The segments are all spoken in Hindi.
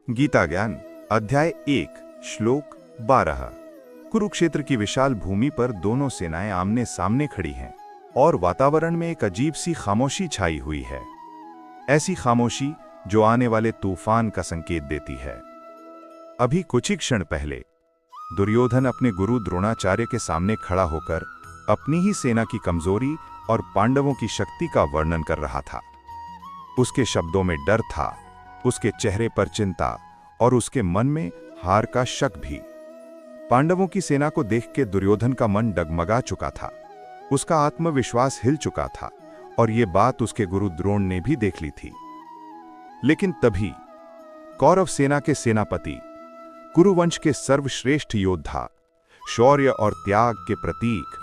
गीता ज्ञान अध्याय 1 श्लोक 12। कुरुक्षेत्र की विशाल भूमि पर दोनों सेनाएं आमने सामने खड़ी हैं और वातावरण में एक अजीब सी खामोशी छाई हुई है। ऐसी खामोशी जो आने वाले तूफान का संकेत देती है। अभी कुछ ही क्षण पहले दुर्योधन अपने गुरु द्रोणाचार्य के सामने खड़ा होकर अपनी ही सेना की कमजोरी और पांडवों की शक्ति का वर्णन कर रहा था। उसके शब्दों में डर था, उसके चेहरे पर चिंता और उसके मन में हार का शक भी। पांडवों की सेना को देख के दुर्योधन का मन डगमगा चुका था, उसका आत्मविश्वास हिल चुका था और ये बात उसके गुरु द्रोण ने भी देख ली थी। लेकिन तभी कौरव सेना के सेनापति, कुरुवंश के सर्वश्रेष्ठ योद्धा, शौर्य और त्याग के प्रतीक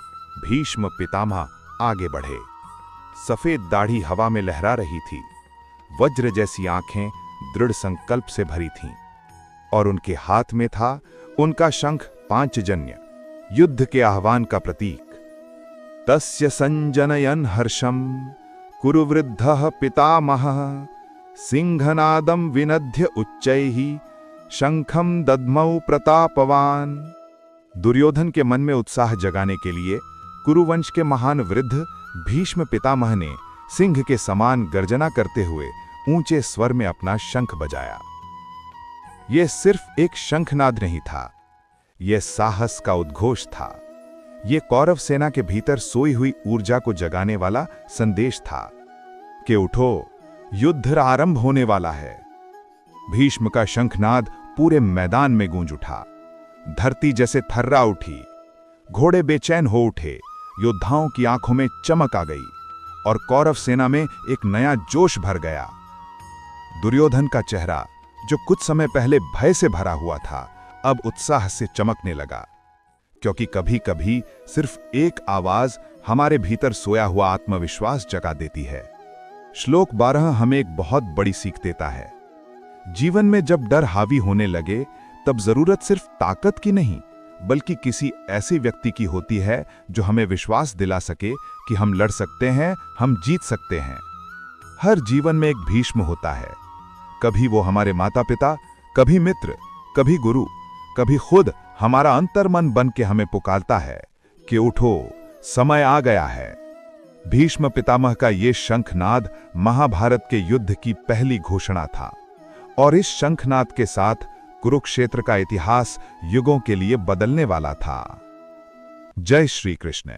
भीष्म पितामह आगे बढ़े। सफेद दाढ़ी हवा में लहरा रही थी, वज्र जैसी आंखें दृढ़ संकल्प से भरी थीं और उनके हाथ में था उनका शंख पांचजन्य, युद्ध के आह्वान का प्रतीक। तस्य संजनयन हर्षम कुरुवृद्धः पितामहः सिंहनादम विनद्य उच्चैः शंखम दद्मौ प्रतापवान। दुर्योधन के मन में उत्साह जगाने के लिए कुरुवंश के महान वृद्ध भीष्म पितामह ने सिंह के समान गर्जना करते हुए ऊंचे स्वर में अपना शंख बजाया। यह सिर्फ एक शंखनाद नहीं था, यह साहस का उद्घोष था। यह कौरव सेना के भीतर सोई हुई ऊर्जा को जगाने वाला संदेश था कि उठो, युद्ध आरंभ होने वाला है। भीष्म का शंखनाद पूरे मैदान में गूंज उठा, धरती जैसे थर्रा उठी, घोड़े बेचैन हो उठे, योद्धाओं की आंखों में चमक आ गई और कौरव सेना में एक नया जोश भर गया। दुर्योधन का चेहरा, जो कुछ समय पहले भय से भरा हुआ था, अब उत्साह से चमकने लगा, क्योंकि कभी कभी सिर्फ एक आवाज हमारे भीतर सोया हुआ आत्मविश्वास जगा देती है। श्लोक 12 हमें एक बहुत बड़ी सीख देता है। जीवन में जब डर हावी होने लगे, तब जरूरत सिर्फ ताकत की नहीं, बल्कि किसी ऐसे व्यक्ति की होती है जो हमें विश्वास दिला सके कि हम लड़ सकते हैं, हम जीत सकते हैं। हर जीवन में एक भीष्म होता है। कभी वो हमारे माता पिता, कभी मित्र, कभी गुरु, कभी खुद हमारा अंतर्मन बन के हमें पुकारता है कि उठो, समय आ गया है। भीष्म पितामह का ये शंखनाद महाभारत के युद्ध की पहली घोषणा था और इस शंखनाद के साथ कुरुक्षेत्र का इतिहास युगों के लिए बदलने वाला था। जय श्री कृष्ण।